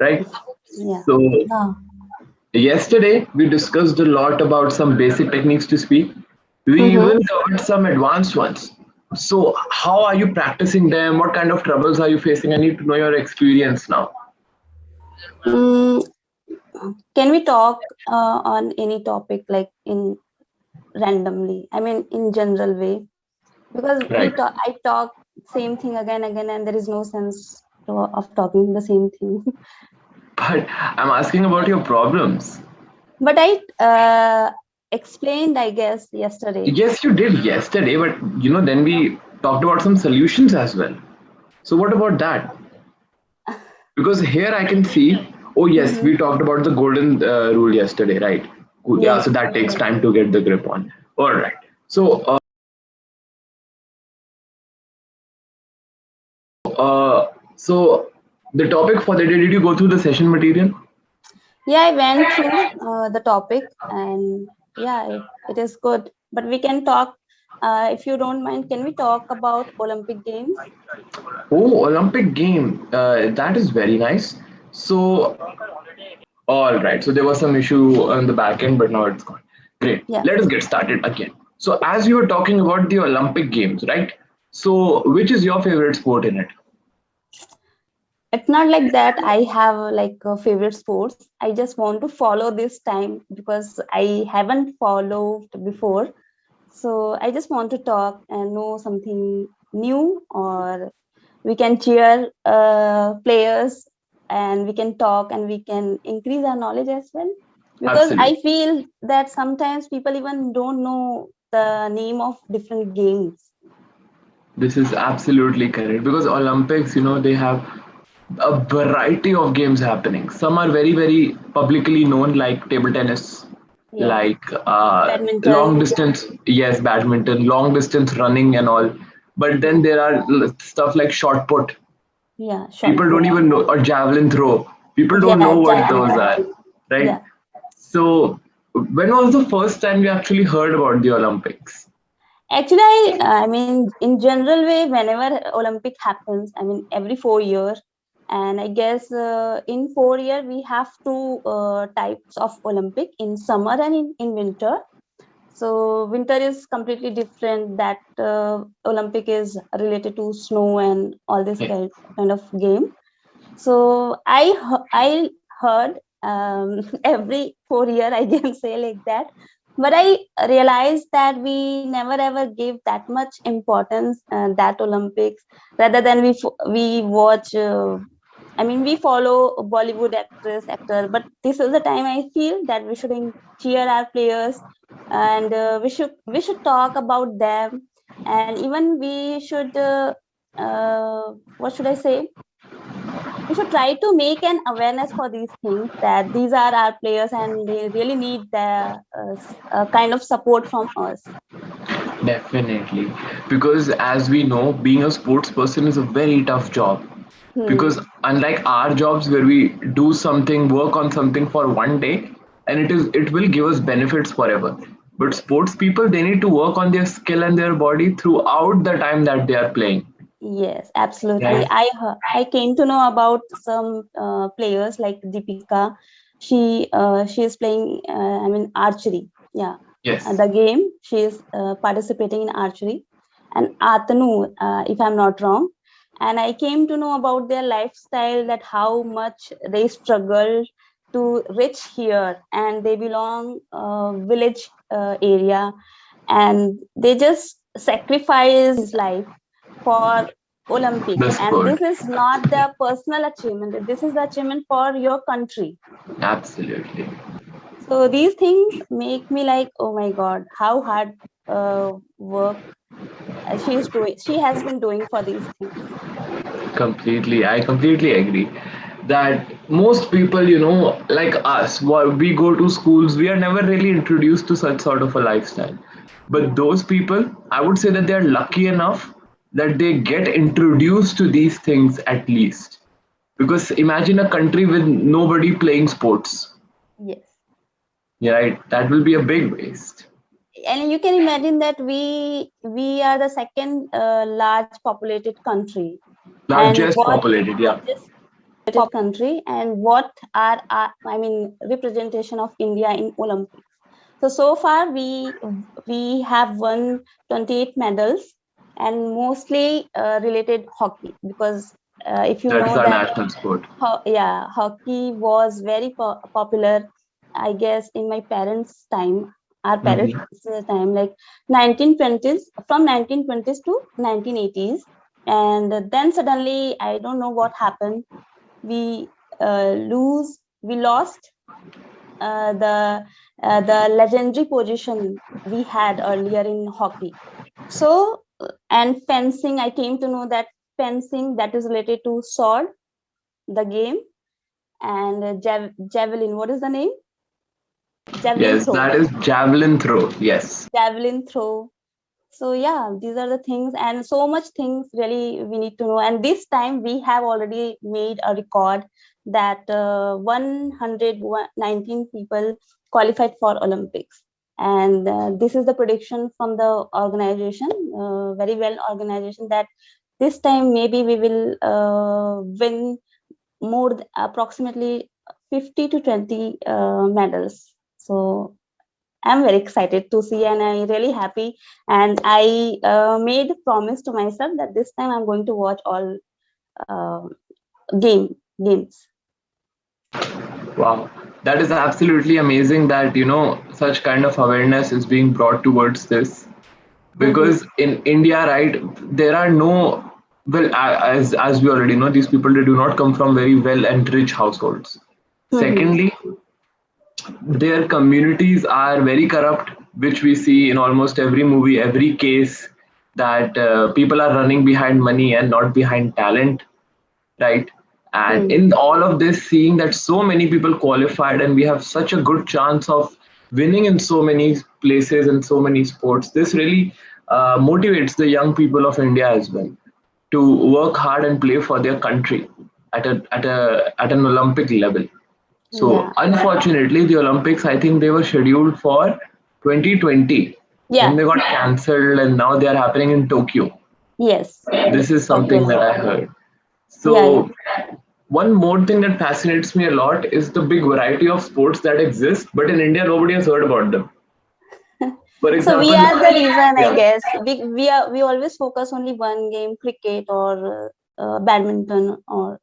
right? Yeah. So Yeah. yesterday we discussed a lot about some basic techniques to speak. We Mm-hmm. even covered some advanced ones. So how are you practicing them? What kind of troubles are you facing? I need to know your experience now. Mm, can we talk on any topic like in randomly? I mean, in general way, because Right. I talk same thing again, and there is no sense of talking the same thing. But I'm asking about your problems. But I explained, I guess, yesterday. Yes, you did yesterday, but then we talked about some solutions as well. So what about that? Because here I can see, oh yes, Mm-hmm. we talked about the golden rule yesterday, right? Cool. Yeah, Yes. so that takes time to get the grip on. All right. So, so the topic for the day, did you go through the session material? Yeah, I went through the topic, and yeah, it is good. But we can talk, if you don't mind, can we talk about Olympic Games? Oh, Olympic game. That is very nice. So, all right. So there was some issue on the back end, but now it's gone. Great. Yeah. Let us get started again. So, as you were talking about the Olympic Games, right? So, which is your favorite sport in it? It's not like that I have like a favorite sports. I just want to follow this time because I haven't followed before. So I just want to talk and know something new, or we can cheer players, and we can talk and we can increase our knowledge as well. Because I Absolutely. feel that sometimes people even don't know the name of different games. This is absolutely correct because Olympics, they have a variety of games happening. Some are very, very publicly known, like table tennis, Yeah. like long Badminton. distance, yes, badminton, long distance running, and all. But Yeah. then there are stuff like shot put. Yeah. Short People don't put. even know, or javelin throw. People don't Yeah. know what Javelin those throw. are, right? Yeah. So, when was the first time you actually heard about the Olympics? Actually, I mean, in general way, whenever Olympic happens, I mean, every 4 years, and I guess in 4 years we have two types of Olympic, in summer and in winter. So winter is completely different. That Olympic is related to snow and all this Yes, kind of game. So I heard every 4 year, I can say like that. But I realized that we never ever give that much importance that Olympics, rather than we watch. I mean, we follow Bollywood actor, but this is the time I feel that we should cheer our players, and we should talk about them, and even we should what should I say? We should try to make an awareness for these things, that these are our players and they really need the kind of support from us. definitely. Because as we know, being a sports person is a very tough job. Because Hmm. unlike our jobs where we do something, work on something for one day, and it will give us benefits forever. But sports people, they need to work on their skill and their body throughout the time that they are playing. Yes, absolutely. Right? I came to know about some players like Deepika. She is playing. I mean, archery. Yeah, Yes. the game she is participating in archery, and Atanu, if I'm not wrong. And I came to know about their lifestyle, that how much they struggle to reach here, and they belong village area, and they just sacrifice life for Olympic. The And sport. this is not their personal achievement. This is the achievement for your country. Absolutely. So these things make me like, oh my God, how hard work she has been doing for these things. Completely. I completely agree that most people, like us, we go to schools, we are never really introduced to such sort of a lifestyle. But Yeah. those people, I would say that they are lucky enough that they get introduced to these things at least. Because imagine a country with nobody playing sports. Yes. Yeah, right? That will be a big waste. And you can imagine that we are the second large populated country, and Largest what populated, yeah. largest populated country, and what are our, I mean, representation of India in Olympics. So far we have won 28 medals, and mostly related hockey, because if you That is know our that national sport. hockey was very popular, I guess, in my parents' time, our parents' Mhm. time, like 1920s, from 1920s to 1980s, and then suddenly I don't know what happened. We we lost the legendary position we had earlier in hockey. So and fencing, I came to know that fencing, that is related to sword, the game, and javelin. What is the name? Javelin Yes, throw. that is javelin throw. Yes. Javelin throw. So yeah, these are the things, and so much things really we need to know. And this time we have already made a record that 119 people qualified for Olympics. And this is the prediction from the organization, very well organization, that this time maybe we will win more, approximately 50 to 20 medals. So I'm very excited to see, and I'm really happy. And I made a promise to myself that this time I'm going to watch all uh, games. Wow. That is absolutely amazing that, such kind of awareness is being brought towards this. Mm-hmm. Because in India, right, there are no, well, as we already know, these people, they do not come from very well and rich households. Mm-hmm. Secondly, their communities are very corrupt, which we see in almost every movie, every case, that people are running behind money and not behind talent, right? And Mm. in all of this, seeing that so many people qualified and we have such a good chance of winning in so many places and so many sports, this really motivates the young people of India as well to work hard and play for their country at an Olympic level. So Yeah. unfortunately, the Olympics, I think they were scheduled for 2020. Then Yeah. they got cancelled, and now they are happening in Tokyo. Yes. This is Tokyo something that I Olympics. heard. Yeah. Yeah. So one more thing that fascinates me a lot is the big variety of sports that exist, but in India nobody has heard about them. For So we example, are the reason, I yeah, guess. We always focus only one game, cricket or badminton or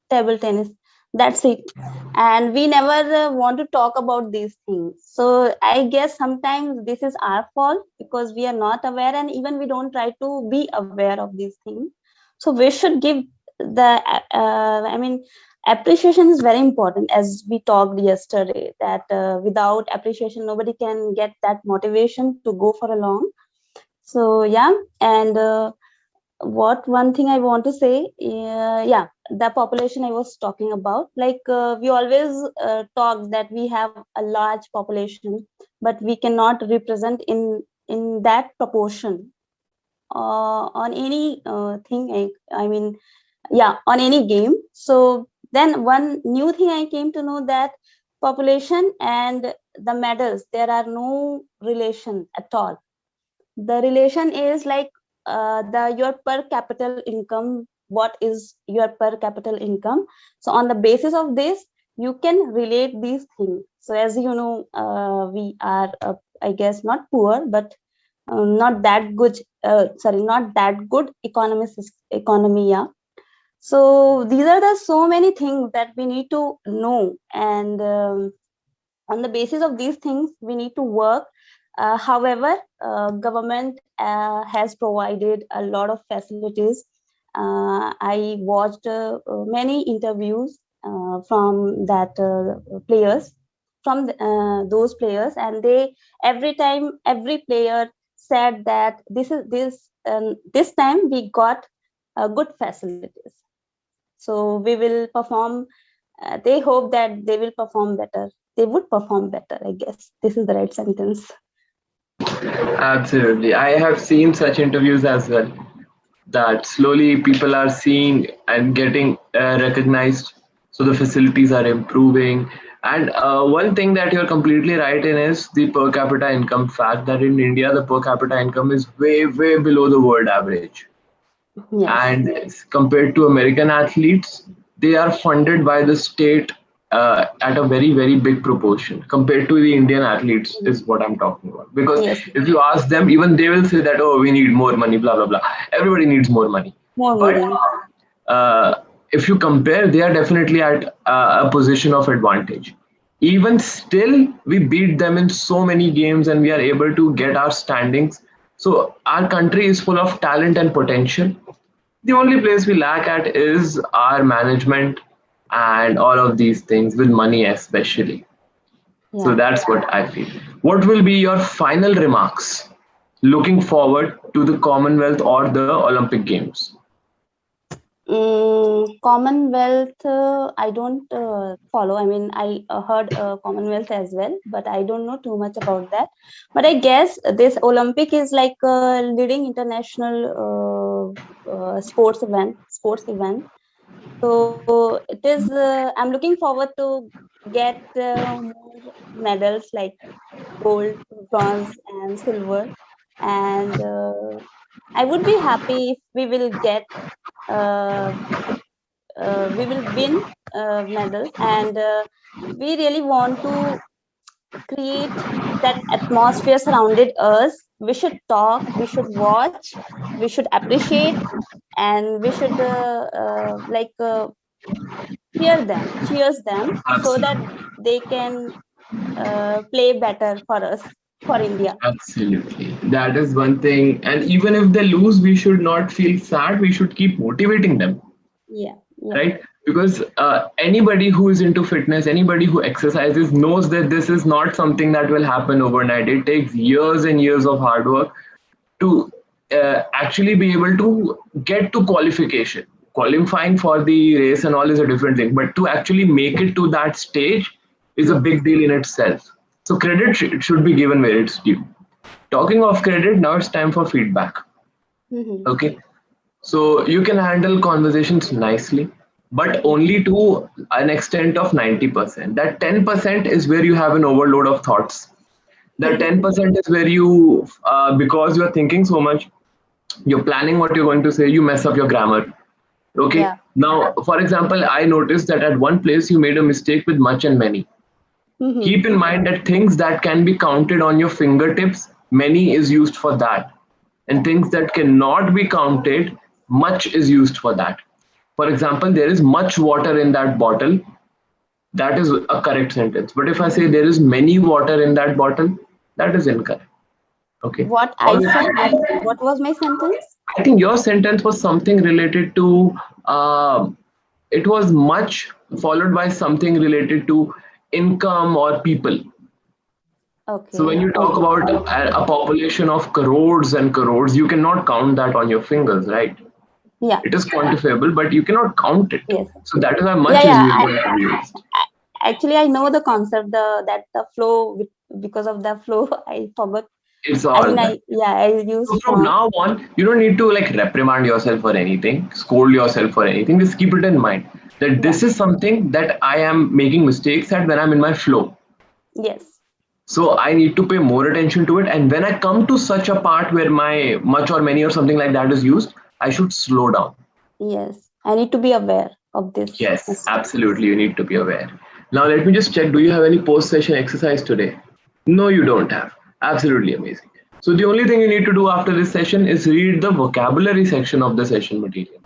table tennis. That's it. And we never want to talk about these things. So I guess sometimes this is our fault, because we are not aware, and even we don't try to be aware of these things. So we should give the I mean, appreciation is very important, as we talked yesterday, that without appreciation nobody can get that motivation to go for a long. So yeah. And what one thing I want to say, yeah, the population I was talking about, like we always talk that we have a large population, but we cannot represent in that proportion on any thing. I mean, yeah, on any game. So then one new thing I came to know, that population and the medals, there are no relation at all. The relation is like the your per capita income. What is your per capita income? So on the basis of this, you can relate these things. So as you know, we are I guess not poor, but not that good, sorry, not that good economy, yeah. So these are the so many things that we need to know, and on the basis of these things we need to work. However, government has provided a lot of facilities. I watched many interviews from that players, from those players, and they, every time every player said that this time we got good facilities, so we will perform. They hope that they will perform better. They would perform better, I guess. This is the right sentence. absolutely. I have seen such interviews as well. That slowly people are seeing and getting recognized, so the facilities are improving. And one thing that you're completely right in is the per capita income fact, that in India the per capita income is way below the world average. Yes. And compared to American athletes, they are funded by the state at a very, very big proportion compared to the Indian athletes, is what I'm talking about. Because Yes. if you ask them, even they will say that, oh, we need more money, blah, blah, blah. Everybody needs more money. More But money. if you compare, they are definitely at a position of advantage. Even still, we beat them in so many games and we are able to get our standings. So our country is full of talent and potential. The only place we lack at is our management and all of these things, with money especially. So Yeah. that's what I feel. What will be your final remarks looking forward to the Commonwealth or the Olympic Games? Commonwealth, I don't follow. I mean, I heard Commonwealth as well, but I don't know too much about that. But I guess this Olympic is like a leading international sports event. So it is. I'm looking forward to get more medals like gold, bronze, and silver. And I would be happy if uh, we will win medals, and we really want to create that atmosphere surrounded us. We should talk, we should watch, we should appreciate, and we should cheers them, so that Absolutely. they can play better for us, for India. Absolutely. That is one thing. And even if they lose, we should not feel sad. We should keep motivating them, Yeah, yeah, right? Because anybody who is into fitness, anybody who exercises knows that this is not something that will happen overnight. It takes years and years of hard work to actually be able to get to qualification. Qualifying for the race and all is a different thing, but to actually make it to that stage is a yes. big deal in itself. So credit should be given where it's due. Talking of credit, now it's time for feedback. Hmm. Okay, so you can handle conversations nicely, but only to an extent of 90%. That 10% is where you have an overload of thoughts. That 10% is where you, because you're thinking so much, you're planning what you're going to say, you mess up your grammar. Okay, Yeah. now, for example, I noticed that at one place you made a mistake with much and many. Hmm. Keep in mind that things that can be counted on your fingertips, many is used for that. And Yeah. things that cannot be counted, much is used for that. For example, there is much water in that bottle. That is a correct sentence. But if I say there is many water in that bottle, that is incorrect. Okay. What I said? What was my sentence? I think your sentence was something related to, it was much followed by something related to income or people. So when Okay. you talk Okay. about a population of crores and crores, you cannot count that on your fingers, right? Yeah. It is quantifiable, but you cannot count it. Yes. So that is why Yeah. much is Yeah. going to be used. Actually, I know the concept. The flow, because of the flow, I forgot. It's I all mean, that. I used So from from. now on, you don't need to like reprimand yourself for anything, scold yourself for anything. Just keep it in mind that Yeah. this is something that I am making mistakes at when I'm in my flow. Yes. So I need to pay more attention to it. And when I come to such a part where my much or many or something like that is used, I should slow down. Yes. I need to be aware of this Yes, mistake. absolutely. You need to be aware. Now, let me just check. Do you have any post session exercise today? No, you don't have. Absolutely amazing. So, the only thing you need to do after this session is read the vocabulary section of the session material.